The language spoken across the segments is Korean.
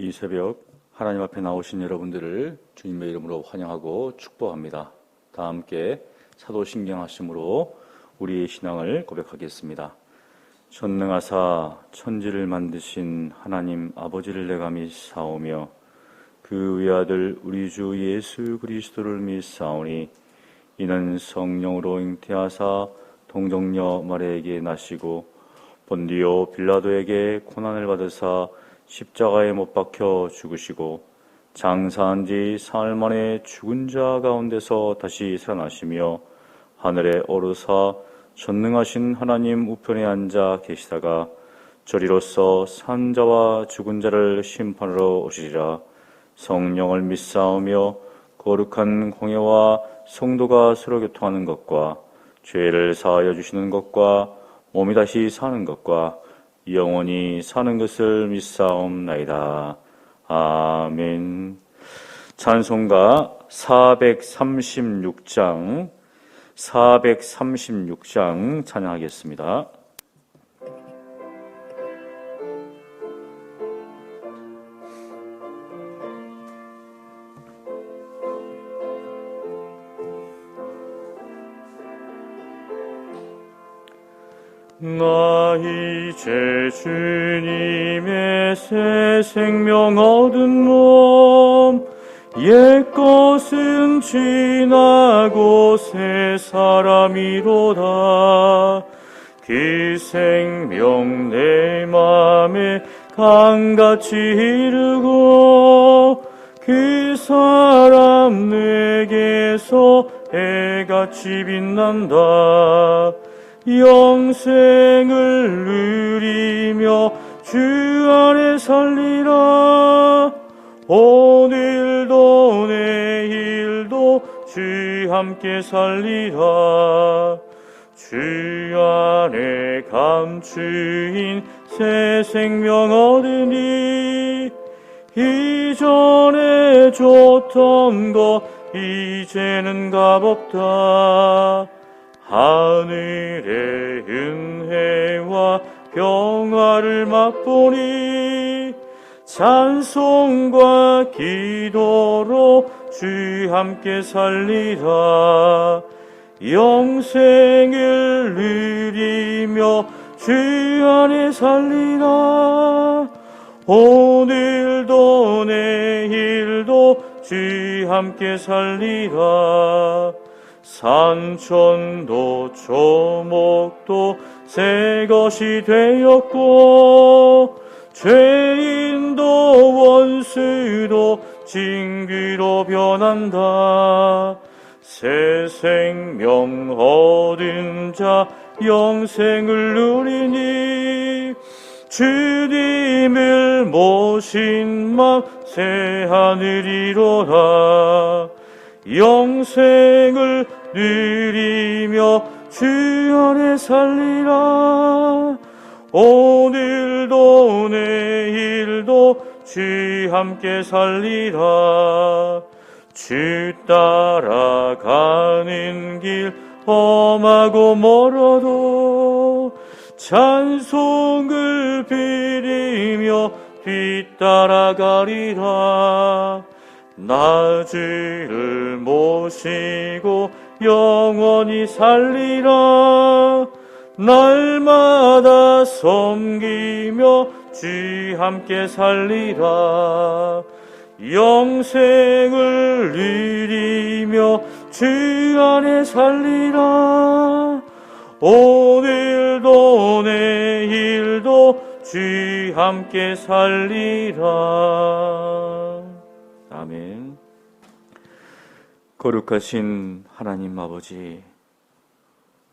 이 새벽 하나님 앞에 나오신 여러분들을 주님의 이름으로 환영하고 축복합니다. 다 함께 사도신경하심으로 우리의 신앙을 고백하겠습니다. 전능하사 천지를 만드신 하나님 아버지를 내가 믿사오며 그 외아들 우리 주 예수 그리스도를 믿사오니 이는 성령으로 잉태하사 동정녀 마리아에게 나시고 본디오 빌라도에게 고난을 받으사 십자가에 못 박혀 죽으시고 장사한 지 사흘 만에 죽은 자 가운데서 다시 살아나시며 하늘에 오르사 전능하신 하나님 우편에 앉아 계시다가 저리로서 산 자와 죽은 자를 심판하러 오시리라. 성령을 믿사오며 거룩한 공예와 성도가 서로 교통하는 것과 죄를 사하여 주시는 것과 몸이 다시 사는 것과 영원히 사는 것을 믿사옵나이다. 아멘. 찬송가 436장 찬양하겠습니다. 나 이제 주님의 새 생명 얻은 몸 옛것은 지나고 새 사람이로다. 그 생명 내 맘에 강같이 흐르고 그 사람 내게서 해같이 빛난다. 영생을 누리며 주 안에 살리라. 오늘도 내일도 주 함께 살리라. 주 안에 감추인 새 생명 얻으니 이전에 줬던 것 이제는 값없다. 하늘의 은혜와 평화를 맛보니 찬송과 기도로 주 함께 살리라. 영생을 누리며 주 안에 살리라. 오늘도 내일도 주 함께 살리라. 산천도 조목도 새 것이 되었고 죄인도 원수도 징그로 변한다. 새 생명 얻은 자 영생을 누리니 주님을 모신 맘 새 하늘이로다. 영생을 누리며 주 안에 살리라. 오늘도 내일도 주 함께 살리라. 주 따라가는 길 험하고 멀어도 찬송을 빌리며 뒤따라가리라. 나 주를 모시고 영원히 살리라. 날마다 섬기며 주 함께 살리라. 영생을 누리며 주 안에 살리라. 오늘도 내일도 주 함께 살리라. 아멘. 거룩하신 하나님 아버지,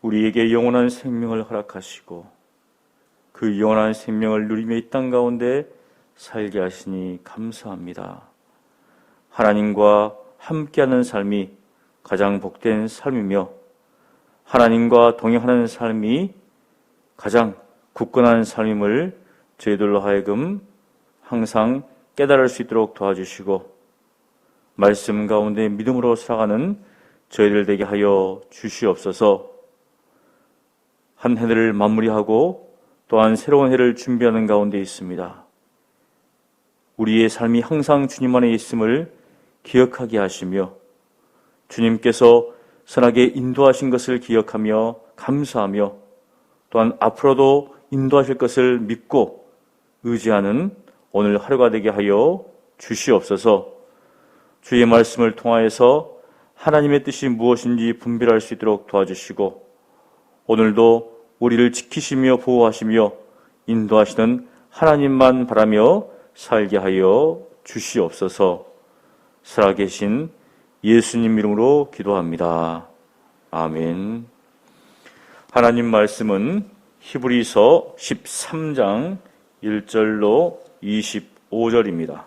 우리에게 영원한 생명을 허락하시고 그 영원한 생명을 누리며 이 땅 가운데 살게 하시니 감사합니다. 하나님과 함께하는 삶이 가장 복된 삶이며 하나님과 동행하는 삶이 가장 굳건한 삶임을 저희들로 하여금 항상 깨달을 수 있도록 도와주시고 말씀 가운데 믿음으로 살아가는 저희들 되게 하여 주시옵소서. 한 해를 마무리하고 또한 새로운 해를 준비하는 가운데 있습니다. 우리의 삶이 항상 주님 안에 있음을 기억하게 하시며 주님께서 선하게 인도하신 것을 기억하며 감사하며 또한 앞으로도 인도하실 것을 믿고 의지하는 오늘 하루가 되게 하여 주시옵소서. 주의 말씀을 통하여서 하나님의 뜻이 무엇인지 분별할 수 있도록 도와주시고 오늘도 우리를 지키시며 보호하시며 인도하시는 하나님만 바라며 살게 하여 주시옵소서. 살아계신 예수님 이름으로 기도합니다. 아멘. 하나님 말씀은 히브리서 13장 1절로 25절입니다.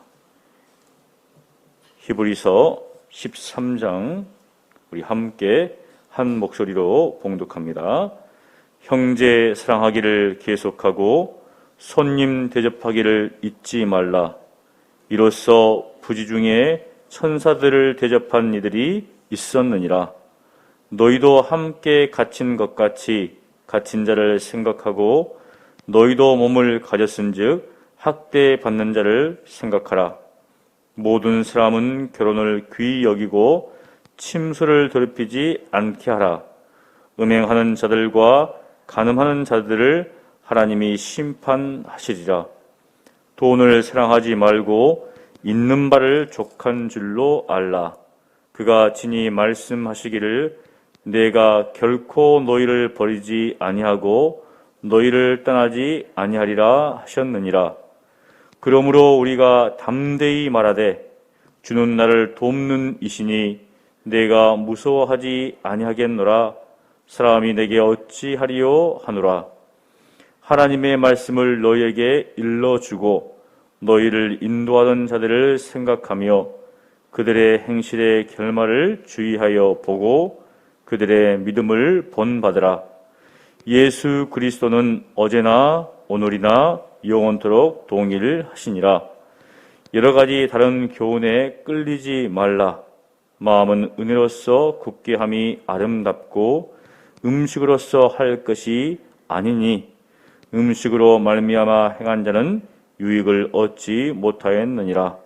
히브리서 13장 우리 함께 한 목소리로 봉독합니다. 형제 사랑하기를 계속하고 손님 대접하기를 잊지 말라. 이로써 부지 중에 천사들을 대접한 이들이 있었느니라. 너희도 함께 갇힌 것 같이 갇힌 자를 생각하고 너희도 몸을 가졌은즉 학대받는 자를 생각하라. 모든 사람은 결혼을 귀히 여기고 침수를 더럽히지 않게 하라. 음행하는 자들과 간음하는 자들을 하나님이 심판하시리라. 돈을 사랑하지 말고 있는 바를 족한 줄로 알라. 그가 친히 말씀하시기를 내가 결코 너희를 버리지 아니하고 너희를 떠나지 아니하리라 하셨느니라. 그러므로 우리가 담대히 말하되 주는 나를 돕는 이시니 내가 무서워하지 아니하겠노라. 사람이 내게 어찌하리요 하노라. 하나님의 말씀을 너희에게 일러주고 너희를 인도하던 자들을 생각하며 그들의 행실의 결말을 주의하여 보고 그들의 믿음을 본받으라. 예수 그리스도는 어제나 오늘이나 영원토록 동일하시니라. 여러 가지 다른 교훈에 끌리지 말라. 마음은 은혜로서 굳게 함이 아름답고 음식으로서 할 것이 아니니 음식으로 말미암아 행한 자는 유익을 얻지 못하였느니라.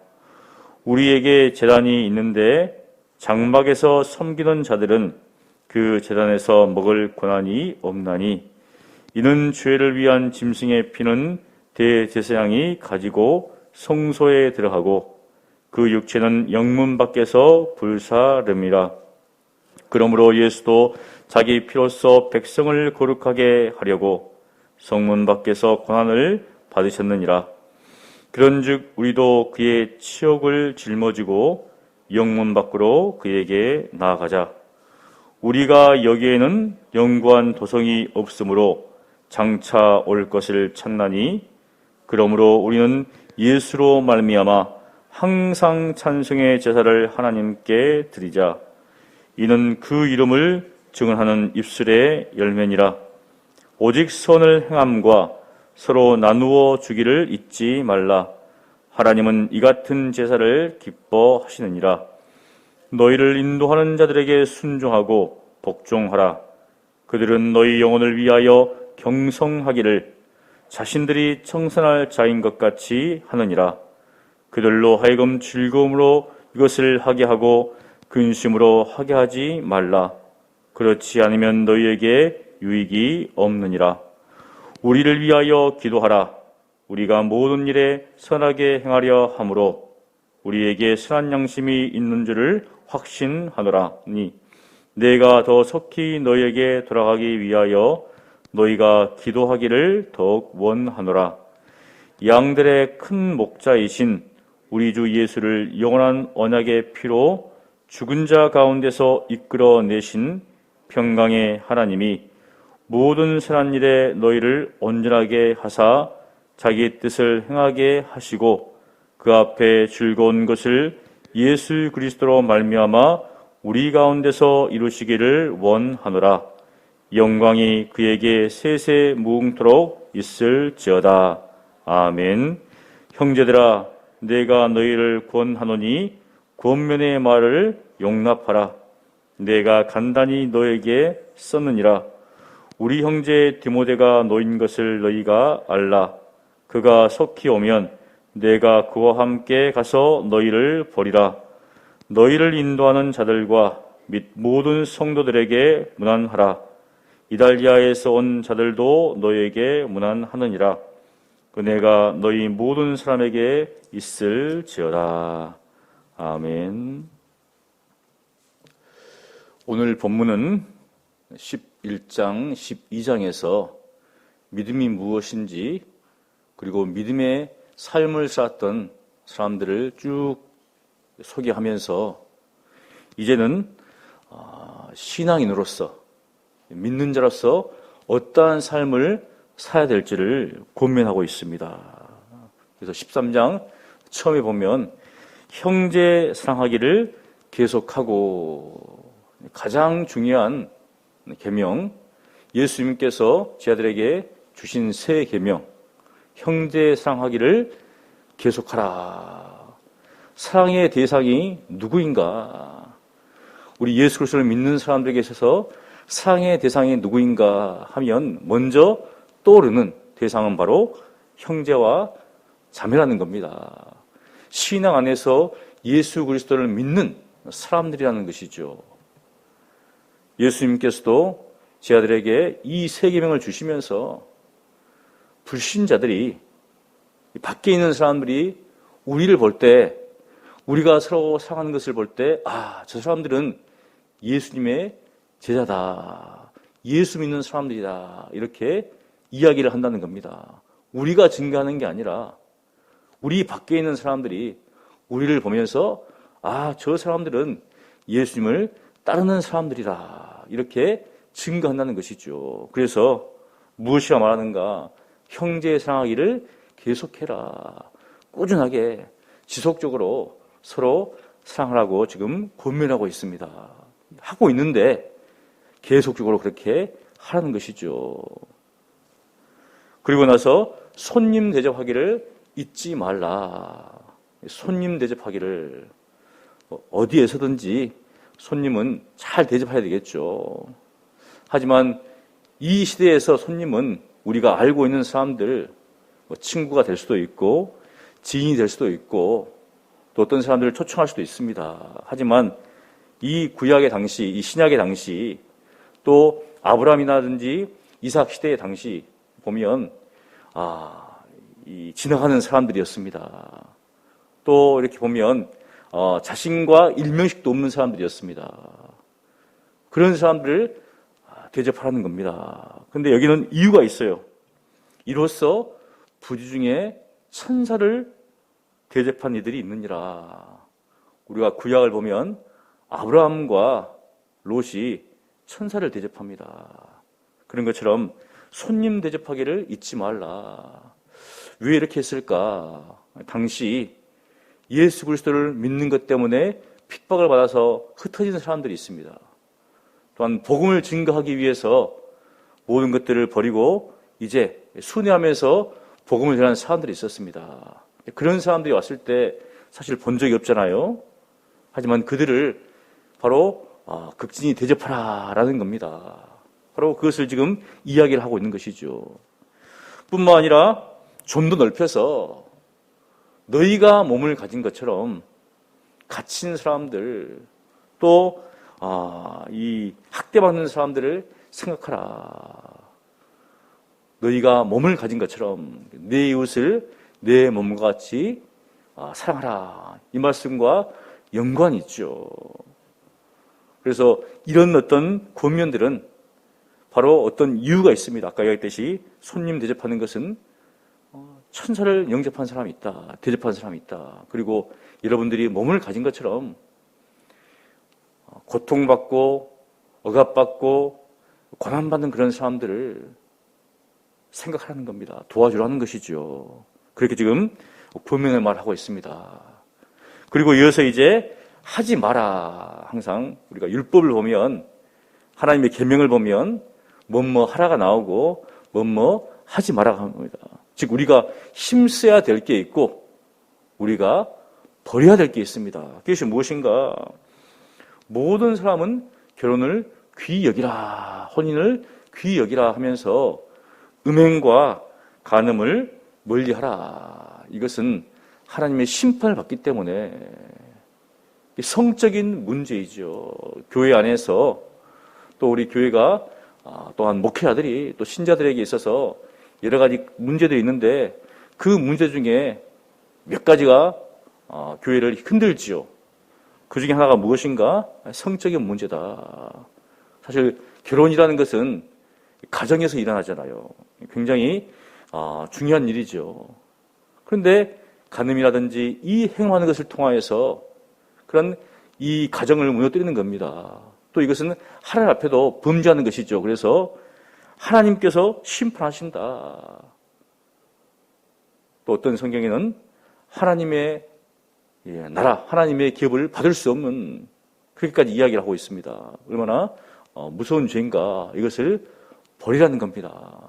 우리에게 제단이 있는데 장막에서 섬기는 자들은 그 제단에서 먹을 권한이 없나니 이는 죄를 위한 짐승의 피는 대제사장이 가지고 성소에 들어가고 그 육체는 영문 밖에서 불사름이라. 그러므로 예수도 자기 피로써 백성을 거룩하게 하려고 성문 밖에서 고난을 받으셨느니라. 그런즉 우리도 그의 치욕을 짊어지고 영문 밖으로 그에게 나아가자. 우리가 여기에는 영구한 도성이 없으므로 장차 올 것을 찾나니 그러므로 우리는 예수로 말미암아 항상 찬송의 제사를 하나님께 드리자. 이는 그 이름을 증언하는 입술의 열매니라. 오직 선을 행함과 서로 나누어 주기를 잊지 말라. 하나님은 이 같은 제사를 기뻐하시느니라. 너희를 인도하는 자들에게 순종하고 복종하라. 그들은 너희 영혼을 위하여 경성하기를 자신들이 청산할 자인 것 같이 하느니라. 그들로 하여금 즐거움으로 이것을 하게 하고 근심으로 하게 하지 말라. 그렇지 않으면 너희에게 유익이 없느니라. 우리를 위하여 기도하라. 우리가 모든 일에 선하게 행하려 함으로 우리에게 선한 양심이 있는 줄을 확신하노라니 내가 더 속히 너희에게 돌아가기 위하여 너희가 기도하기를 더욱 원하노라. 양들의 큰 목자이신 우리 주 예수를 영원한 언약의 피로 죽은 자 가운데서 이끌어내신 평강의 하나님이 모든 선한 일에 너희를 온전하게 하사 자기 뜻을 행하게 하시고 그 앞에 즐거운 것을 예수 그리스도로 말미암아 우리 가운데서 이루시기를 원하노라. 영광이 그에게 세세 무궁토록 있을지어다. 아멘. 형제들아, 내가 너희를 권하노니 권면의 말을 용납하라. 내가 간단히 너에게 썼느니라. 우리 형제 디모데가 너인 것을 너희가 알라. 그가 속히 오면 내가 그와 함께 가서 너희를 보리라. 너희를 인도하는 자들과 및 모든 성도들에게 문안하라. 이달리아에서 온 자들도 너희에게 문안하느니라. 은혜가 너희 모든 사람에게 있을지어다. 아멘. 오늘 본문은 11장, 12장에서 믿음이 무엇인지, 그리고 믿음의 삶을 살았던 사람들을 쭉 소개하면서 이제는 신앙인으로서, 믿는 자로서 어떠한 삶을 살아야 될지를 고민하고 있습니다. 그래서 13장 처음에 보면 형제 사랑하기를 계속하고, 가장 중요한 계명, 예수님께서 제자들에게 주신 새 계명, 형제 사랑하기를 계속하라. 사랑의 대상이 누구인가? 우리 예수 그리스도를 믿는 사람들에게 있어서 사랑의 대상이 누구인가 하면 먼저 떠오르는 대상은 바로 형제와 자매라는 겁니다. 신앙 안에서 예수 그리스도를 믿는 사람들이라는 것이죠. 예수님께서도 제자들에게 이 세 계명을 주시면서 불신자들이, 밖에 있는 사람들이 우리를 볼 때, 우리가 서로 사랑하는 것을 볼 때, 저 사람들은 예수님의 제자다, 예수 믿는 사람들이다, 이렇게 이야기를 한다는 겁니다. 우리가 증거하는 게 아니라 우리 밖에 있는 사람들이 우리를 보면서 저 사람들은 예수님을 따르는 사람들이다, 이렇게 증거한다는 것이죠. 그래서 무엇이라 말하는가? 형제 사랑하기를 계속해라. 꾸준하게 지속적으로 서로 사랑하라고 지금 권면하고 있습니다. 하고 있는데 계속적으로 그렇게 하라는 것이죠. 그리고 나서 손님 대접하기를 잊지 말라. 손님 대접하기를, 어디에서든지 손님은 잘 대접해야 되겠죠. 하지만 이 시대에서 손님은 우리가 알고 있는 사람들, 친구가 될 수도 있고 지인이 될 수도 있고 또 어떤 사람들을 초청할 수도 있습니다. 하지만 이 구약의 당시, 이 신약의 당시, 또 아브라함이라든지 이삭 시대의 당시 보면 이 지나가는 사람들이었습니다. 또 이렇게 보면 자신과 일면식도 없는 사람들이었습니다. 그런 사람들을 대접하라는 겁니다. 그런데 여기는 이유가 있어요. 이로써 부지 중에 천사를 대접한 이들이 있느니라. 우리가 구약을 보면 아브라함과 롯이 천사를 대접합니다. 그런 것처럼 손님 대접하기를 잊지 말라. 왜 이렇게 했을까? 당시 예수 그리스도를 믿는 것 때문에 핍박을 받아서 흩어진 사람들이 있습니다. 또한 복음을 증거하기 위해서 모든 것들을 버리고 이제 순회하면서 복음을 전하는 사람들이 있었습니다. 그런 사람들이 왔을 때 사실 본 적이 없잖아요. 하지만 그들을 바로 극진히 대접하라라는 겁니다. 바로 그것을 지금 이야기를 하고 있는 것이죠. 뿐만 아니라 좀 더 넓혀서 너희가 몸을 가진 것처럼 갇힌 사람들, 또 이 학대받는 사람들을 생각하라. 너희가 몸을 가진 것처럼 내 이웃을 내 몸과 같이 사랑하라. 이 말씀과 연관이 있죠. 그래서 이런 어떤 권면들은 바로 어떤 이유가 있습니다. 아까 얘기했듯이 손님 대접하는 것은 천사를 영접한 사람이 있다, 대접한 사람이 있다. 그리고 여러분들이 몸을 가진 것처럼 고통받고 억압받고 고난받는 그런 사람들을 생각하라는 겁니다. 도와주라는 것이죠. 그렇게 지금 권면을 말하고 있습니다. 그리고 이어서 이제 하지 마라. 항상 우리가 율법을 보면, 하나님의 계명을 보면 뭐뭐 하라가 나오고 뭐뭐 하지 마라가 합니다. 즉 우리가 힘써야 될 게 있고 우리가 버려야 될 게 있습니다. 그것이 무엇인가? 모든 사람은 결혼을 귀히 여기라, 혼인을 귀히 여기라 하면서 음행과 간음을 멀리하라. 이것은 하나님의 심판을 받기 때문에 성적인 문제이죠. 교회 안에서 또 우리 교회가 또한 목회자들이 또 신자들에게 있어서 여러 가지 문제들이 있는데 그 문제 중에 몇 가지가 교회를 흔들지요. 그 중에 하나가 무엇인가? 성적인 문제다. 사실 결혼이라는 것은 가정에서 일어나잖아요. 굉장히 중요한 일이죠. 그런데 간음이라든지 이 행하는 것을 통하여서 그런 이 가정을 무너뜨리는 겁니다. 또 이것은 하나님 앞에도 범죄하는 것이죠. 그래서 하나님께서 심판하신다. 또 어떤 성경에는 하나님의 나라, 하나님의 기업을 받을 수 없는 그렇게까지 이야기를 하고 있습니다. 얼마나 무서운 죄인가 이것을 버리라는 겁니다.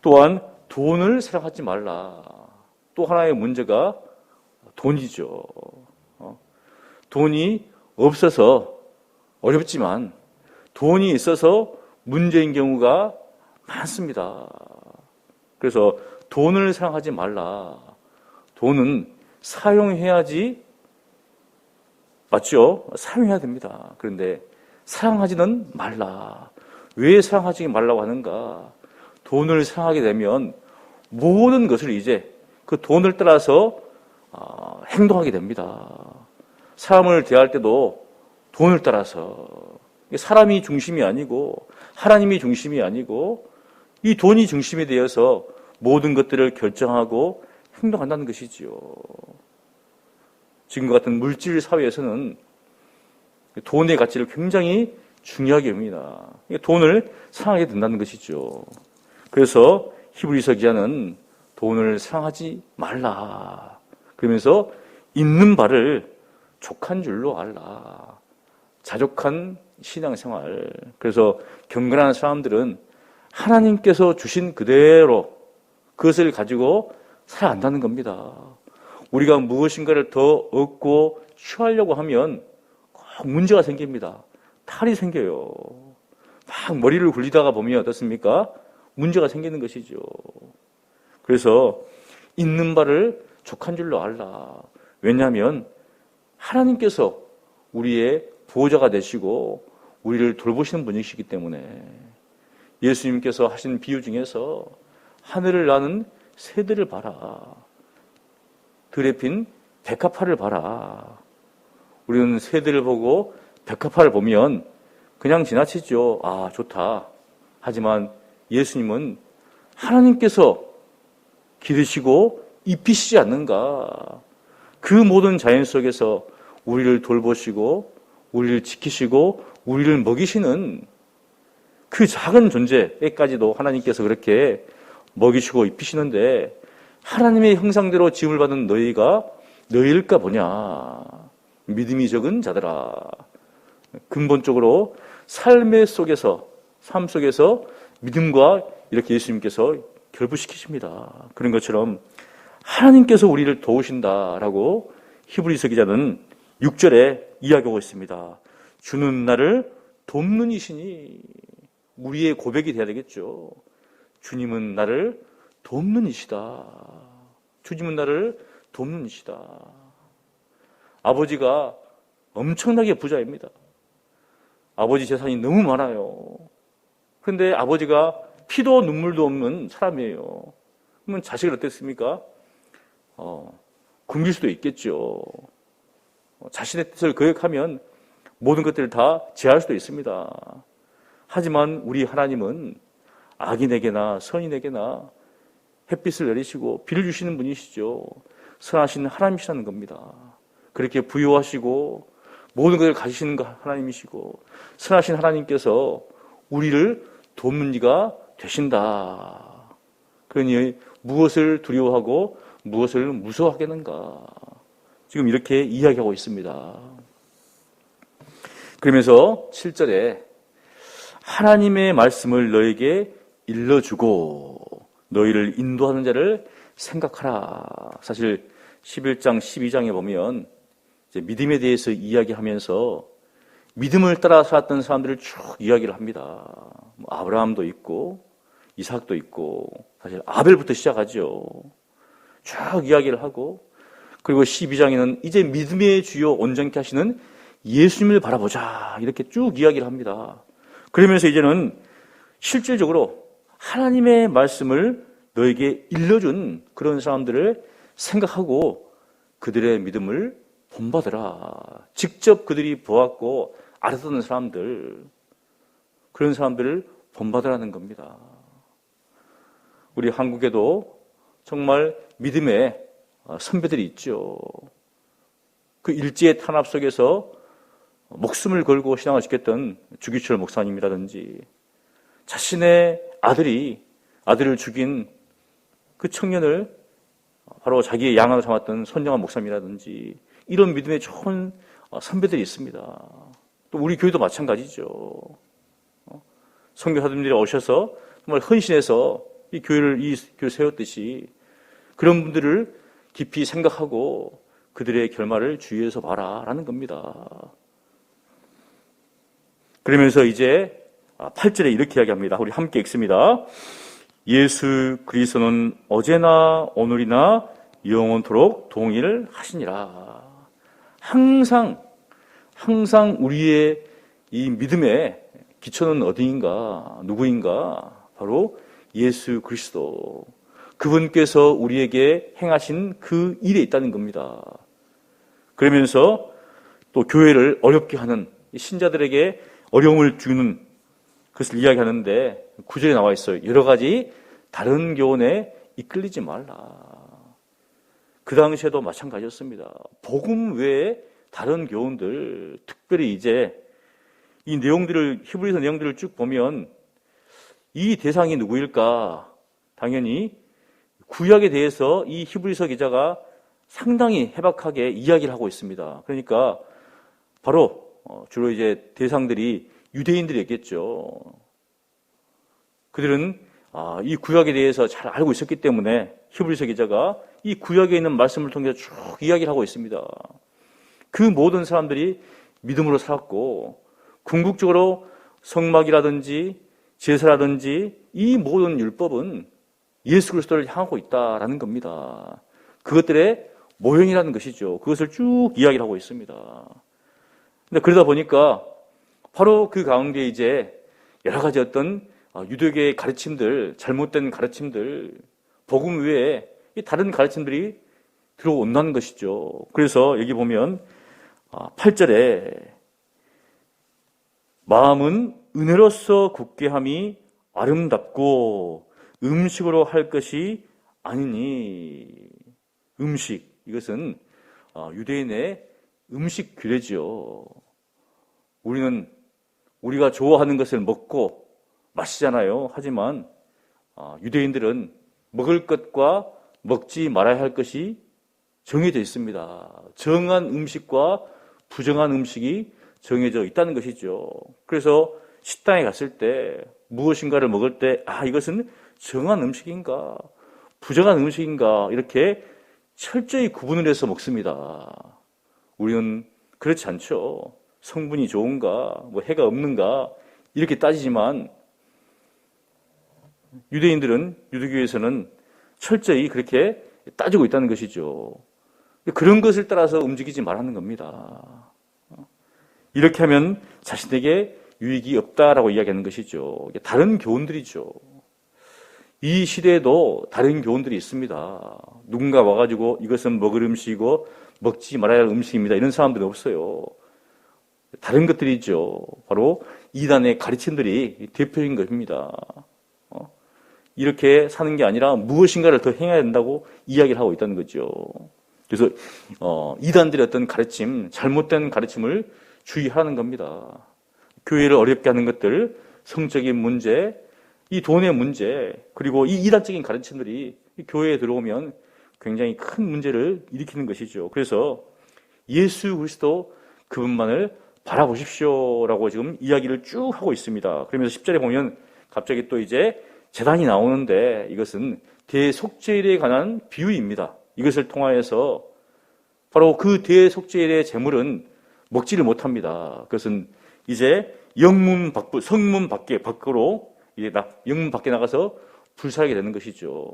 또한 돈을 사랑하지 말라. 또 하나의 문제가 돈이죠. 돈이 없어서 어렵지만 돈이 있어서 문제인 경우가 많습니다. 그래서 돈을 사랑하지 말라. 돈은 사용해야지, 맞죠? 사용해야 됩니다. 그런데 사랑하지는 말라. 왜 사랑하지 말라고 하는가? 돈을 사랑하게 되면 모든 것을 이제 그 돈을 따라서 행동하게 됩니다. 사람을 대할 때도 돈을 따라서 사람이 중심이 아니고 하나님이 중심이 아니고 이 돈이 중심이 되어서 모든 것들을 결정하고 행동한다는 것이지요. 지금과 같은 물질 사회에서는 돈의 가치를 굉장히 중요하게 봅니다. 돈을 사랑하게 된다는 것이죠. 그래서 히브리서 기자는 돈을 사랑하지 말라. 그러면서 있는 바를 족한 줄로 알라. 자족한 신앙생활. 그래서 경건한 사람들은 하나님께서 주신 그대로 그것을 가지고 살아간다는 겁니다. 우리가 무엇인가를 더 얻고 취하려고 하면 꼭 문제가 생깁니다. 탈이 생겨요. 막 머리를 굴리다가 보면 어떻습니까? 문제가 생기는 것이죠. 그래서 있는 바를 족한 줄로 알라. 왜냐하면 하나님께서 우리의 보호자가 되시고 우리를 돌보시는 분이시기 때문에 예수님께서 하신 비유 중에서 하늘을 나는 새들을 봐라. 들에 핀 백합화를 봐라. 우리는 새들을 보고 백합화를 보면 그냥 지나치죠. 아, 좋다. 하지만 예수님은 하나님께서 기르시고 입히시지 않는가. 그 모든 자연 속에서 우리를 돌보시고 우리를 지키시고 우리를 먹이시는 그 작은 존재까지도 하나님께서 그렇게 먹이시고 입히시는데 하나님의 형상대로 지음을 받은 너희가 너희일까 보냐. 믿음이 적은 자들아. 근본적으로 삶 속에서 믿음과 이렇게 예수님께서 결부시키십니다. 그런 것처럼 하나님께서 우리를 도우신다라고 히브리서 기자는 6절에 이야기하고 있습니다. 주는 나를 돕는 이시니. 우리의 고백이 돼야 되겠죠. 주님은 나를 돕는 이시다. 주님은 나를 돕는 이시다. 아버지가 엄청나게 부자입니다. 아버지 재산이 너무 많아요. 그런데 아버지가 피도 눈물도 없는 사람이에요. 그러면 자식을 어땠습니까? 굶길 수도 있겠죠. 자신의 뜻을 거역하면 모든 것들을 다 제할 수도 있습니다. 하지만 우리 하나님은 악인에게나 선인에게나 햇빛을 내리시고 비를 주시는 분이시죠. 선하신 하나님이시라는 겁니다. 그렇게 부유하시고 모든 것을 가지시는 하나님이시고 선하신 하나님께서 우리를 돕는 이가 되신다. 그러니 무엇을 두려워하고 무엇을 무서워하겠는가. 지금 이렇게 이야기하고 있습니다. 그러면서 7절에 하나님의 말씀을 너에게 일러주고 너희를 인도하는 자를 생각하라. 사실 11장, 12장에 보면 이제 믿음에 대해서 이야기하면서 믿음을 따라 살았던 사람들을 쭉 이야기를 합니다. 아브라함도 있고 이삭도 있고 사실 아벨부터 시작하죠. 쭉 이야기를 하고, 그리고 12장에는 이제 믿음의 주요 온전케 하시는 예수님을 바라보자 이렇게 쭉 이야기를 합니다. 그러면서 이제는 실질적으로 하나님의 말씀을 너에게 일러준 그런 사람들을 생각하고 그들의 믿음을 본받으라. 직접 그들이 보았고 알았던 사람들, 그런 사람들을 본받으라는 겁니다. 우리 한국에도 정말 믿음의 선배들이 있죠. 그 일제의 탄압 속에서 목숨을 걸고 신앙을 지켰던 주기철 목사님이라든지, 자신의 아들을 죽인 그 청년을 바로 자기의 양아로 삼았던 손정환 목사님이라든지, 이런 믿음의 좋은 선배들이 있습니다. 또 우리 교회도 마찬가지죠. 선교사님들이 오셔서 정말 헌신해서 이 교회를 세웠듯이 그런 분들을 깊이 생각하고 그들의 결말을 주의해서 봐라라는 겁니다. 그러면서 이제 8절에 이렇게 이야기합니다. 우리 함께 읽습니다. 예수 그리스도는 어제나 오늘이나 영원토록 동일하시니라. 항상 우리의 이 믿음의 기초는 어디인가, 누구인가? 바로 예수 그리스도. 그분께서 우리에게 행하신 그 일에 있다는 겁니다. 그러면서 또 교회를 어렵게 하는 신자들에게 어려움을 주는 그것을 이야기하는데 9절에 나와 있어요. 여러 가지 다른 교훈에 이끌리지 말라. 그 당시에도 마찬가지였습니다. 복음 외에 다른 교훈들, 특별히 이제 이 내용들을, 히브리서 내용들을 쭉 보면 이 대상이 누구일까? 당연히 구약에 대해서 이 히브리서 기자가 상당히 해박하게 이야기를 하고 있습니다. 그러니까 바로 주로 이제 대상들이 유대인들이었겠죠. 그들은 이 구약에 대해서 잘 알고 있었기 때문에 히브리서 기자가 이 구약에 있는 말씀을 통해서 쭉 이야기를 하고 있습니다. 그 모든 사람들이 믿음으로 살았고 궁극적으로 성막이라든지 제사라든지 이 모든 율법은 예수 그리스도를 향하고 있다라는 겁니다. 그것들의 모형이라는 것이죠. 그것을 쭉 이야기를 하고 있습니다. 근데 그러다 보니까 바로 그 가운데 이제 여러 가지 어떤 유대교의 가르침들, 잘못된 가르침들, 복음 외에 다른 가르침들이 들어온다는 것이죠. 그래서 여기 보면 8절에 마음은 은혜로서 굳게 함이 아름답고 음식으로 할 것이 아니니. 음식, 이것은 유대인의 음식 규례지요. 우리가 좋아하는 것을 먹고 마시잖아요. 하지만 유대인들은 먹을 것과 먹지 말아야 할 것이 정해져 있습니다. 정한 음식과 부정한 음식이 정해져 있다는 것이죠. 그래서 식당에 갔을 때 무엇인가를 먹을 때 이것은 정한 음식인가 부정한 음식인가 이렇게 철저히 구분을 해서 먹습니다. 우리는 그렇지 않죠. 성분이 좋은가 해가 없는가 이렇게 따지지만 유대교에서는 철저히 그렇게 따지고 있다는 것이죠. 그런 것을 따라서 움직이지 말라는 겁니다. 이렇게 하면 자신에게 유익이 없다라고 이야기하는 것이죠. 다른 교훈들이죠. 이 시대에도 다른 교훈들이 있습니다. 누군가 와가지고 이것은 먹을 음식이고 먹지 말아야 할 음식입니다. 이런 사람들은 없어요. 다른 것들이죠. 바로 이단의 가르침들이 대표인 것입니다. 이렇게 사는 게 아니라 무엇인가를 더 행해야 된다고 이야기를 하고 있다는 거죠. 그래서 이단들의 어떤 가르침, 잘못된 가르침을 주의하는 겁니다. 교회를 어렵게 하는 것들, 성적인 문제, 이 돈의 문제, 그리고 이 이단적인 가르침들이 교회에 들어오면 굉장히 큰 문제를 일으키는 것이죠. 그래서 예수 그리스도 그분만을 바라보십시오라고 지금 이야기를 쭉 하고 있습니다. 그러면서 10절에 보면 갑자기 또 이제 제단이 나오는데 이것은 대속죄일에 관한 비유입니다. 이것을 통하여서 바로 그 대속죄일의 제물은 먹지를 못합니다. 그것은 이제 성문 밖으로 이제 영문 밖에 나가서 불사하게 되는 것이죠.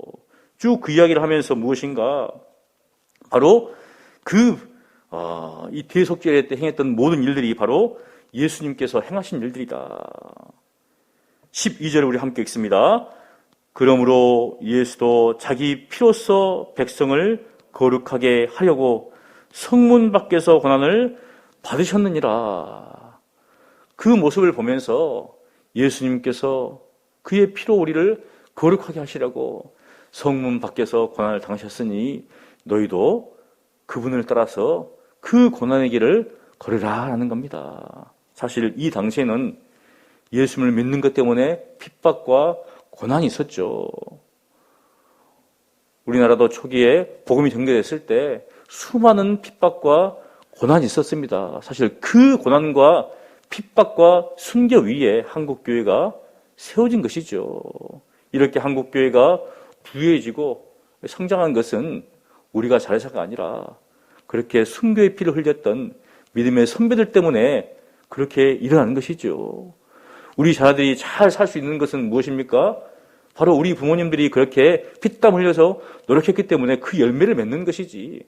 쭉 그 이야기를 하면서 무엇인가? 바로 이 대속죄 때 행했던 모든 일들이 바로 예수님께서 행하신 일들이다. 12절을 우리 함께 읽습니다. 그러므로 예수도 자기 피로써 백성을 거룩하게 하려고 성문 밖에서 고난을 받으셨느니라. 그 모습을 보면서 예수님께서 그의 피로 우리를 거룩하게 하시려고 성문 밖에서 고난을 당하셨으니 너희도 그분을 따라서 그 고난의 길을 걸으라 라는 겁니다. 사실 이 당시에는 예수님을 믿는 것 때문에 핍박과 고난이 있었죠. 우리나라도 초기에 복음이 전개됐을 때 수많은 핍박과 고난이 있었습니다. 사실 그 고난과 핍박과 순교 위에 한국교회가 세워진 것이죠. 이렇게 한국교회가 부유해지고 성장한 것은 우리가 잘해서가 아니라 그렇게 순교의 피를 흘렸던 믿음의 선배들 때문에 그렇게 일어나는 것이죠. 우리 자녀들이 잘 살 수 있는 것은 무엇입니까? 바로 우리 부모님들이 그렇게 피땀 흘려서 노력했기 때문에 그 열매를 맺는 것이지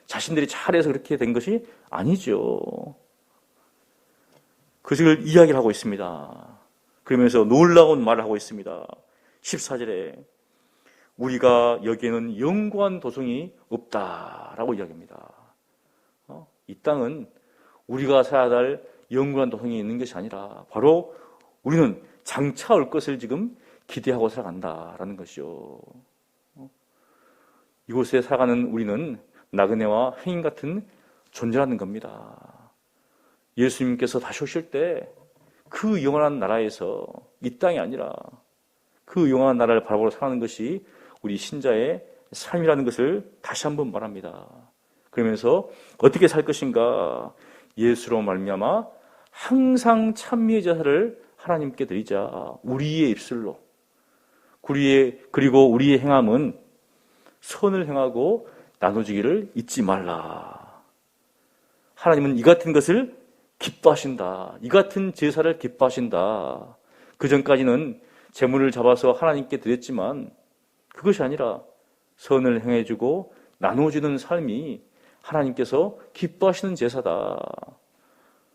자신들이 잘해서 그렇게 된 것이 아니죠. 그것을 이야기를 하고 있습니다. 그러면서 놀라운 말을 하고 있습니다. 14절에 우리가 여기에는 영구한 도성이 없다라고 이야기합니다. 이 땅은 우리가 살아야 할 영원한 도성이 있는 것이 아니라 바로 우리는 장차 올 것을 지금 기대하고 살아간다라는 것이죠. 이곳에 살아가는 우리는 나그네와 행인 같은 존재라는 겁니다. 예수님께서 다시 오실 때 그 영원한 나라에서 이 땅이 아니라 그 영원한 나라를 바라보고 살아가는 것이 우리 신자의 삶이라는 것을 다시 한번 말합니다. 그러면서 어떻게 살 것인가? 예수로 말미암아 항상 찬미의 제사를 하나님께 드리자. 우리의 입술로. 그리고 우리의 행함은 선을 행하고 나눠주기를 잊지 말라. 하나님은 이 같은 것을 기뻐하신다. 이 같은 제사를 기뻐하신다. 그 전까지는 제물을 잡아서 하나님께 드렸지만 그것이 아니라 선을 행해주고 나눠주는 삶이 하나님께서 기뻐하시는 제사다.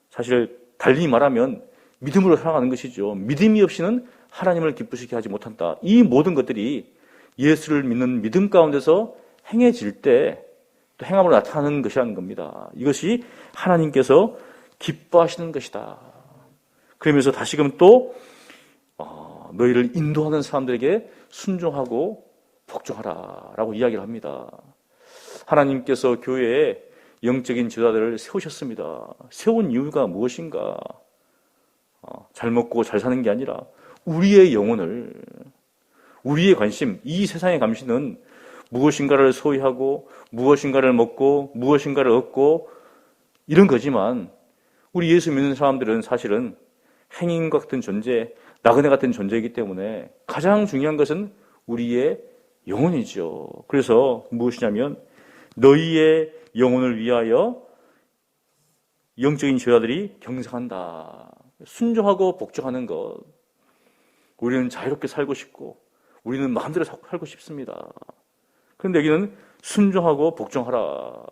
사실 달리 말하면 믿음으로 살아가는 것이죠. 믿음이 없이는 하나님을 기쁘시게 하지 못한다. 이 모든 것들이 예수를 믿는 믿음 가운데서 행해질 때 또 행함으로 나타나는 것이라는 겁니다. 이것이 하나님께서 기뻐하시는 것이다. 그러면서 다시금 또 너희를 인도하는 사람들에게 순종하고 복종하라 라고 이야기를 합니다. 하나님께서 교회에 영적인 지도자들을 세우셨습니다. 세운 이유가 무엇인가? 잘 먹고 잘 사는 게 아니라 우리의 영혼을, 우리의 관심, 이 세상의 감시는 무엇인가를 소유하고 무엇인가를 먹고 무엇인가를 얻고 이런 거지만 우리 예수 믿는 사람들은 사실은 행인과 같은 존재, 나그네 같은 존재이기 때문에 가장 중요한 것은 우리의 영혼이죠. 그래서 무엇이냐면 너희의 영혼을 위하여 영적인 지도자들이 경성한다. 순종하고 복종하는 것. 우리는 자유롭게 살고 싶고 우리는 마음대로 살고 싶습니다. 그런데 여기는 순종하고 복종하라.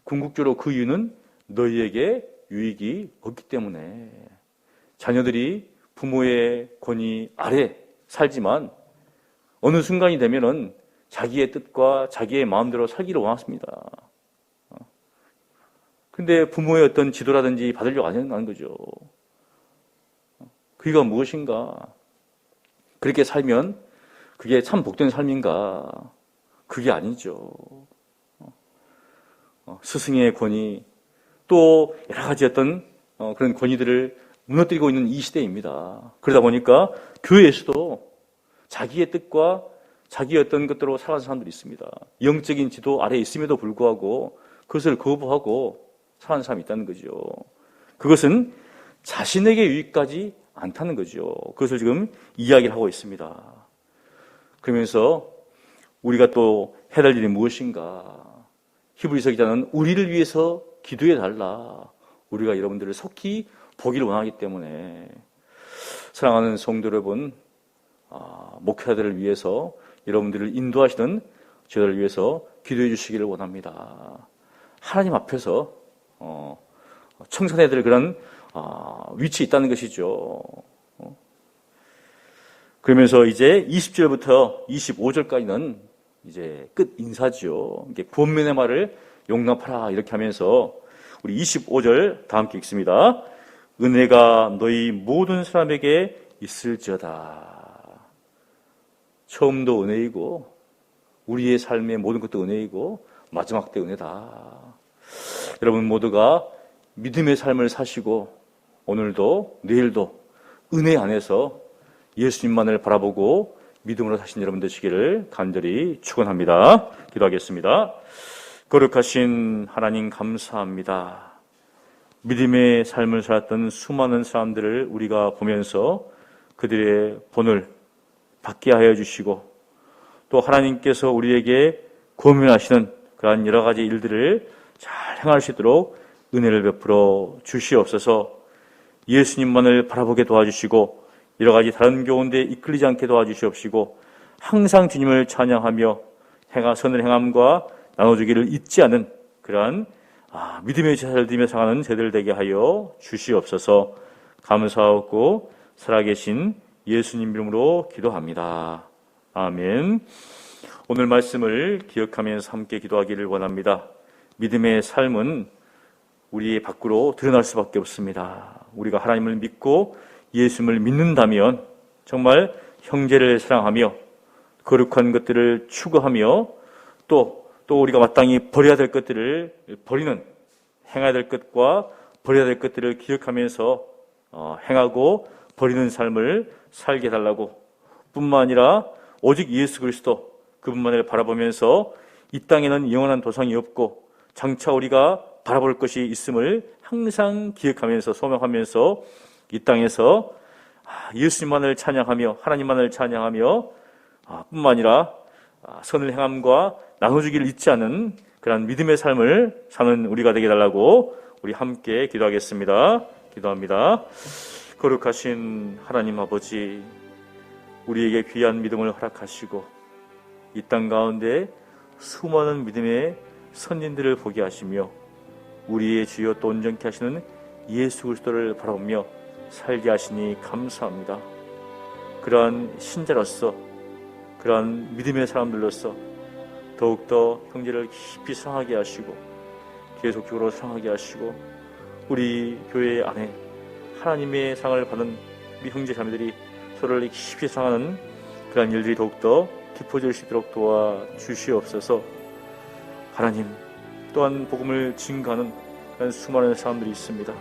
궁극적으로 그 이유는 너희에게 유익이 없기 때문에 자녀들이 부모의 권위 아래 살지만 어느 순간이 되면은 자기의 뜻과 자기의 마음대로 살기를 원했습니다. 근데 부모의 어떤 지도라든지 받으려고 안 하는 거죠. 그게 무엇인가? 그렇게 살면 그게 참 복된 삶인가? 그게 아니죠. 스승의 권위, 또 여러 가지 어떤 그런 권위들을 무너뜨리고 있는 이 시대입니다. 그러다 보니까 교회에서도 자기의 뜻과 자기의 어떤 것들로 살아가는 사람들이 있습니다. 영적인 지도 아래에 있음에도 불구하고 그것을 거부하고 살아가는 사람이 있다는 거죠. 그것은 자신에게 유익하지 않다는 거죠. 그것을 지금 이야기를 하고 있습니다. 그러면서 우리가 또 해야 될 일이 무엇인가? 히브리서 기자는 우리를 위해서 기도해 달라. 우리가 여러분들을 속히 보기를 원하기 때문에 사랑하는 성도 여러분, 목회자들을 위해서 여러분들을 인도하시는 저들을 위해서 기도해 주시기를 원합니다. 하나님 앞에서 청산해야 될 그런 위치에 있다는 것이죠. 그러면서 이제 20절부터 25절까지는 이제 끝 인사죠. 이게 구원면의 말을 용납하라 이렇게 하면서 우리 25절 다 함께 읽습니다. 은혜가 너희 모든 사람에게 있을지어다. 처음도 은혜이고 우리의 삶의 모든 것도 은혜이고 마지막 때 은혜다. 여러분 모두가 믿음의 삶을 사시고 오늘도 내일도 은혜 안에서 예수님만을 바라보고 믿음으로 사신 여러분 되시기를 간절히 축원합니다. 기도하겠습니다. 거룩하신 하나님 감사합니다. 믿음의 삶을 살았던 수많은 사람들을 우리가 보면서 그들의 본을 받게 하여 주시고 또 하나님께서 우리에게 권면하시는 그러한 여러 가지 일들을 잘 행할 수 있도록 은혜를 베풀어 주시옵소서. 예수님만을 바라보게 도와주시고 여러 가지 다른 교훈에 이끌리지 않게 도와주시옵시고 항상 주님을 찬양하며 선을 행함과 나눠주기를 잊지 않은 그러한 믿음의 제사를 드리며 살아가는 제들 되게 하여 주시옵소서. 감사하고 살아계신 예수님 이름으로 기도합니다. 아멘. 오늘 말씀을 기억하면서 함께 기도하기를 원합니다. 믿음의 삶은 우리 밖으로 드러날 수밖에 없습니다. 우리가 하나님을 믿고 예수님을 믿는다면 정말 형제를 사랑하며 거룩한 것들을 추구하며 또 우리가 마땅히 버려야 될 것들을 버리는, 행해야 될 것과 버려야 될 것들을 기억하면서 행하고 버리는 삶을 살게 해달라고, 뿐만 아니라 오직 예수 그리스도 그분만을 바라보면서 이 땅에는 영원한 도상이 없고 장차 우리가 바라볼 것이 있음을 항상 기억하면서 소명하면서 이 땅에서 예수님만을 찬양하며 하나님만을 찬양하며 뿐만 아니라 선을 행함과 나눠주기를 잊지 않은 그런 믿음의 삶을 사는 우리가 되게 해달라고 우리 함께 기도하겠습니다. 기도합니다. 거룩하신 하나님 아버지, 우리에게 귀한 믿음을 허락하시고 이 땅 가운데 수많은 믿음의 선진들을 보게 하시며 우리의 주여 또 온전케 하시는 예수 그리스도를 바라보며 살게 하시니 감사합니다. 그러한 신자로서 그러한 믿음의 사람들로서 더욱더 형제를 깊이 사랑하게 하시고 계속적으로 사랑하게 하시고 우리 교회 안에 하나님의 사랑을 받는 우리 형제 자매들이 서로를 깊이 사랑하는 그러한 일들이 더욱더 깊어질 수 있도록 도와주시옵소서. 하나님, 또한 복음을 증거하는 그런 수많은 사람들이 있습니다.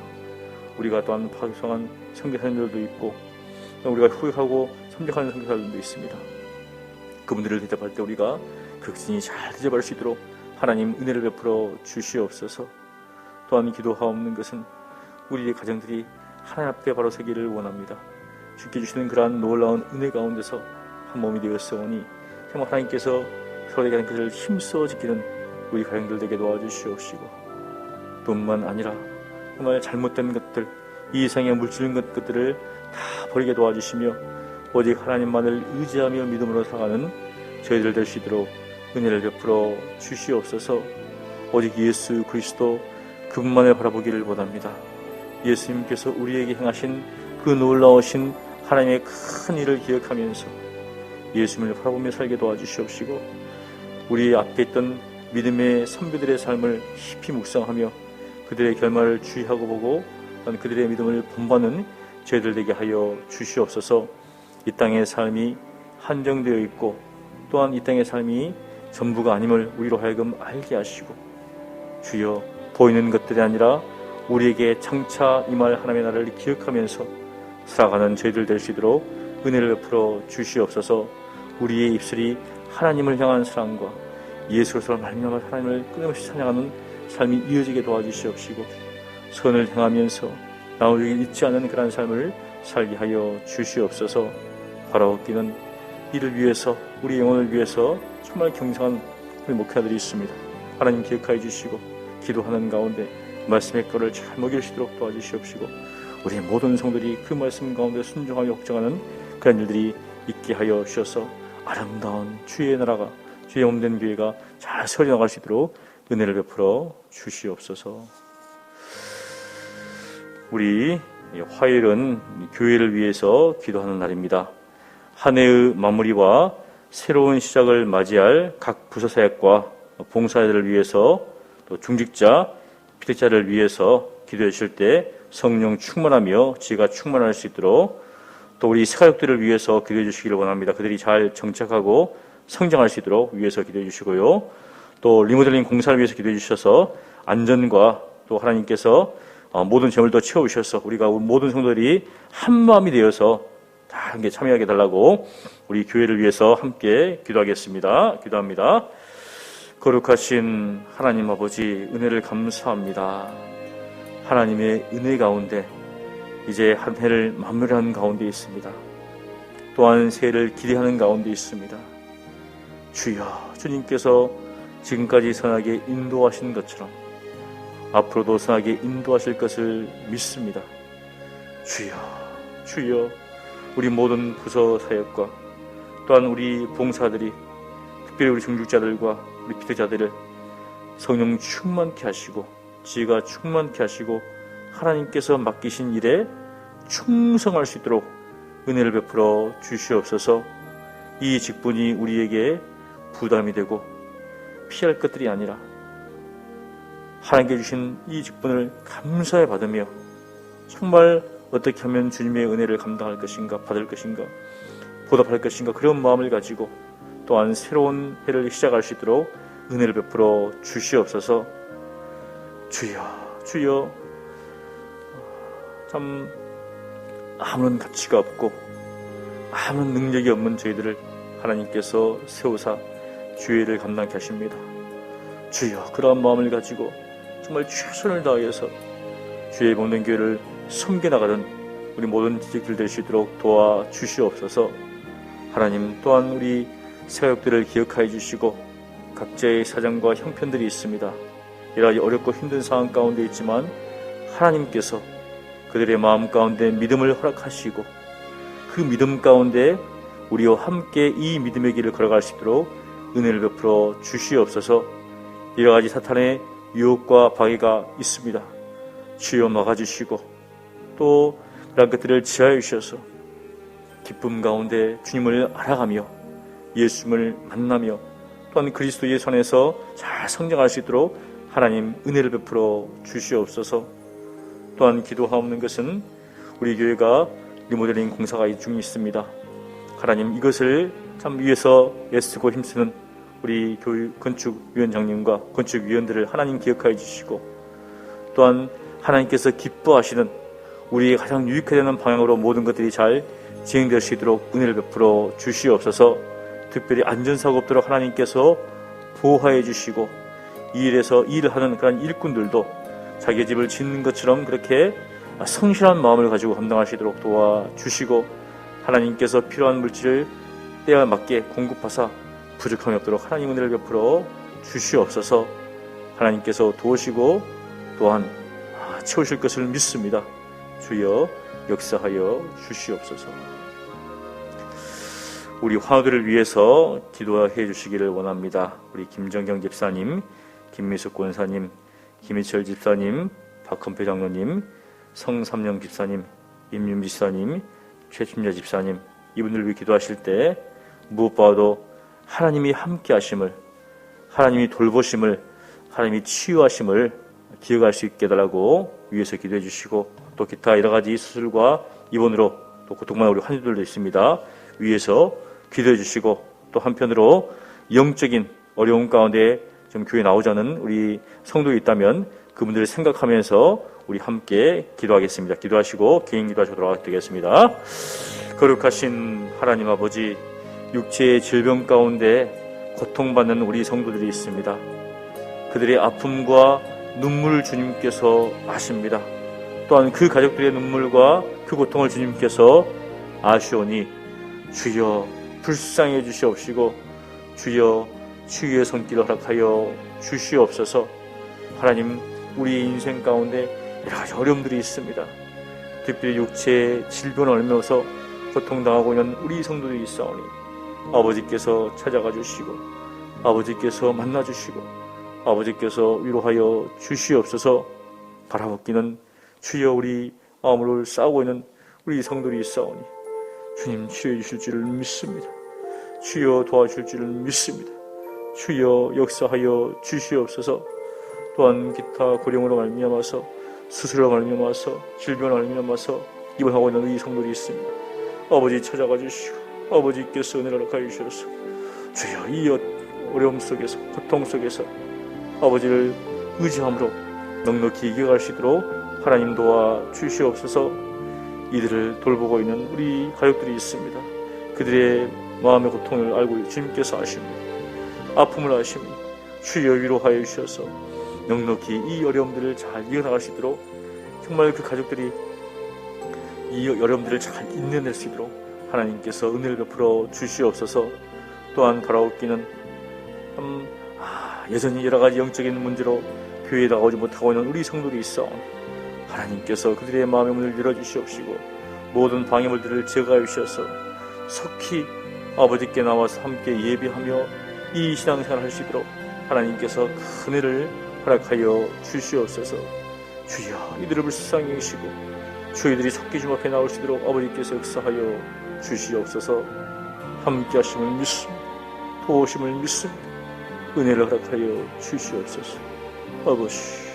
우리가 또한 파송한 선교사님들도 있고 우리가 후회하고 섬격하는 선교사들도 있습니다. 그분들을 대접할 때 우리가 극진히 잘 대접할 수 있도록 하나님 은혜를 베풀어 주시옵소서. 또한 기도하옵는 것은 우리의 가정들이 하나님 앞에 바로 서기를 원합니다. 주께 주시는 그러한 놀라운 은혜 가운데서 한 몸이 되었사오니 정말 하나님께서 서로에게 하는 것을 힘써 지키는 우리 가정들 되게 도와주시옵시고 뿐만 아니라 정말 잘못된 것들, 이 이상의 물질인 것들을 다 버리게 도와주시며 오직 하나님만을 의지하며 믿음으로 살아가는 저희들 될 수 있도록 은혜를 베풀어 주시옵소서. 오직 예수 그리스도 그분만을 바라보기를 원합니다. 예수님께서 우리에게 행하신 그 놀라우신 하나님의 큰 일을 기억하면서 예수님을 바라보며 살게 도와주시옵시고 우리 앞에 있던 믿음의 선배들의 삶을 깊이 묵상하며 그들의 결말을 주의하고 보고 그들의 믿음을 본받는 저희들 되게 하여 주시옵소서. 이 땅의 삶이 한정되어 있고 또한 이 땅의 삶이 전부가 아님을 우리로 하여금 알게 하시고 주여 보이는 것들이 아니라 우리에게 장차 임할 하나님의 나라를 기억하면서 살아가는 저희들 될 수 있도록 은혜를 베풀어 주시옵소서. 우리의 입술이 하나님을 향한 사랑과 예수 그리스도를 말미암아 하나님을 끊임없이 찬양하는 삶이 이어지게 도와주시옵시고 선을 행하면서 나오기 잊지 않는 그런 삶을 살게 하여 주시옵소서. 바라옵기는 이를 위해서 우리 영혼을 위해서 정말 경성한 우리 목회자들이 있습니다. 하나님 기억하여 주시고 기도하는 가운데 말씀의 꼴을 잘 먹일 수 있도록 도와주시옵시고 우리의 모든 성들이 그 말씀 가운데 순종하며 복종하는 그런 일들이 있게 하여 주셔서 아름다운 주의 나라가, 주의 몸된 교회가 잘 세워져 나갈 수 있도록 은혜를 베풀어 주시옵소서. 우리 화요일은 교회를 위해서 기도하는 날입니다. 한 해의 마무리와 새로운 시작을 맞이할 각 부서사역과 봉사자들을 위해서, 또 중직자, 피택자를 위해서 기도해 주실 때 성령 충만하며 지혜가 충만할 수 있도록, 또 우리 새가족들을 위해서 기도해 주시기를 원합니다. 그들이 잘 정착하고 성장할 수 있도록 위해서 기도해 주시고요. 또 리모델링 공사를 위해서 기도해 주셔서 안전과 또 하나님께서 모든 재물도 채워주셔서 우리가 모든 성도들이 한 마음이 되어서 다 함께 참여하게 달라고 우리 교회를 위해서 함께 기도하겠습니다. 기도합니다. 거룩하신 하나님 아버지, 은혜를 감사합니다. 하나님의 은혜 가운데 이제 한 해를 마무리하는 가운데 있습니다. 또한 새해를 기대하는 가운데 있습니다. 주여, 주님께서 지금까지 선하게 인도하신 것처럼 앞으로도 선하게 인도하실 것을 믿습니다. 주여, 주여, 우리 모든 부서 사역과 또한 우리 봉사들이, 특별히 우리 중직자들과 우리 피택자들을 성령 충만케 하시고 지혜가 충만케 하시고 하나님께서 맡기신 일에 충성할 수 있도록 은혜를 베풀어 주시옵소서. 이 직분이 우리에게 부담이 되고 피할 것들이 아니라 하나님께 주신 이 직분을 감사해 받으며 정말 어떻게 하면 주님의 은혜를 감당할 것인가, 받을 것인가, 보답할 것인가, 그런 마음을 가지고 또한 새로운 해를 시작할 수 있도록 은혜를 베풀어 주시옵소서. 주여, 주여, 참 아무런 가치가 없고 아무런 능력이 없는 저희들을 하나님께서 세우사 주의를 감당케 하십니다. 주여, 그러한 마음을 가지고 정말 최선을 다해서 주의 몸된 교회를 섬겨나가는 우리 모든 지식들 될 수 있도록 도와주시옵소서. 하나님, 또한 우리 새가족들을 기억하여 주시고 각자의 사정과 형편들이 있습니다. 여러 가지 어렵고 힘든 상황 가운데 있지만 하나님께서 그들의 마음 가운데 믿음을 허락하시고 그 믿음 가운데 우리와 함께 이 믿음의 길을 걸어갈 수 있도록 은혜를 베풀어 주시옵소서. 여러 가지 사탄의 유혹과 방해가 있습니다. 주여, 막아주시고 또 그런 것들을 지하여 주셔서 기쁨 가운데 주님을 알아가며 예수님을 만나며 또한 그리스도의 손에서 잘 성장할 수 있도록 하나님 은혜를 베풀어 주시옵소서. 또한 기도하옵는 것은 우리 교회가 리모델링 공사가 중에 있습니다. 하나님, 이것을 참 위해서 애쓰고 힘쓰는 우리 교회 건축위원장님과 건축위원들을 하나님 기억하여 주시고 또한 하나님께서 기뻐하시는 우리의 가장 유익하게 되는 방향으로 모든 것들이 잘 진행될 수 있도록 은혜를 베풀어 주시옵소서. 특별히 안전사고 없도록 하나님께서 보호하여 주시고 이 일에서 일을 하는 그런 일꾼들도 자기 집을 짓는 것처럼 그렇게 성실한 마음을 가지고 감당하시도록 도와주시고 하나님께서 필요한 물질을 때에 맞게 공급하사 부족함이 없도록 하나님 은혜를 베풀어 주시옵소서. 하나님께서 도우시고 또한 채우실 것을 믿습니다. 주여, 역사하여 주시옵소서. 우리 화우들을 위해서 기도해 주시기를 원합니다. 우리 김정경 집사님, 김미숙 권사님, 김희철 집사님, 박헌표 장로님, 성삼영 집사님, 임윤 집사님, 최춘자 집사님, 이분들 위해 기도하실 때 무엇보다도 하나님이 함께 하심을, 하나님이 돌보심을, 하나님이 치유하심을 기억할 수 있게 해달라고 위해서 기도해 주시고 또 기타 여러 가지 수술과 입원으로 또 고통받는 우리 환자들도 있습니다. 위해서 기도해 주시고 또 한편으로 영적인 어려움 가운데 좀 교회에 나오지 않은 우리 성도가 있다면 그분들을 생각하면서 우리 함께 기도하겠습니다. 기도하시고 개인 기도하시도록 하겠습니다. 거룩하신 하나님 아버지, 육체의 질병 가운데 고통받는 우리 성도들이 있습니다. 그들의 아픔과 눈물을 주님께서 아십니다. 또한 그 가족들의 눈물과 그 고통을 주님께서 아시오니 주여 불쌍해 주시옵시고 주여 치유의 손길을 허락하여 주시옵소서. 하나님, 우리 인생 가운데 여러 가지 어려움들이 있습니다. 특별히 육체의 질병을 앓면서 고통당하고 있는 우리 성도들이 있사오니 아버지께서 찾아가 주시고 아버지께서 만나 주시고 아버지께서 위로하여 주시옵소서. 바라옵기는 주여 우리 마음을 싸우고 있는 우리 성도들이 있사오니 주님 치료해 주실 줄을 믿습니다. 주여 도와주실 줄을 믿습니다. 주여 역사하여 주시옵소서. 또한 기타 고령으로 말미암아서 수술로 말미암아서 질병으로 말미암아서 입원하고 있는 이 성도들이 있습니다. 아버지 찾아가 주시고 아버지께서 은혜를 허락하여 주셔서 주여 이 어려움 속에서 고통 속에서 아버지를 의지함으로 넉넉히 이겨갈 수 있도록 하나님 도와 주시옵소서. 이들을 돌보고 있는 우리 가족들이 있습니다. 그들의 마음의 고통을 알고 주님께서 아십니다. 아픔을 아십니다. 주여 위로하여 주셔서 넉넉히 이 어려움들을 잘 이겨나갈 수 있도록 정말 그 가족들이 이 어려움들을 잘 인내낼 수 있도록 하나님께서 은혜를 베풀어 주시옵소서. 또한 바라옵기는 여전히 여러 가지 영적인 문제로 교회에 나오지 못하고 있는 우리 성도들이 있어 하나님께서 그들의 마음의 문을 열어주시옵시고 모든 방해물들을 제거하여 주셔서 속히 아버지께 나와서 함께 예배하며 이 신앙생활을 할 수 있도록 하나님께서 큰 은혜를 허락하여 주시옵소서. 주여 이들을 불쌍히 여기시고 주의들이 속히 주 앞에 나올 수 있도록 아버지께서 역사하여 주시옵소서. 함께 하심을 믿습니다. 도우심을 믿습니다. 은혜를 허락하여 주시옵소서. 아버지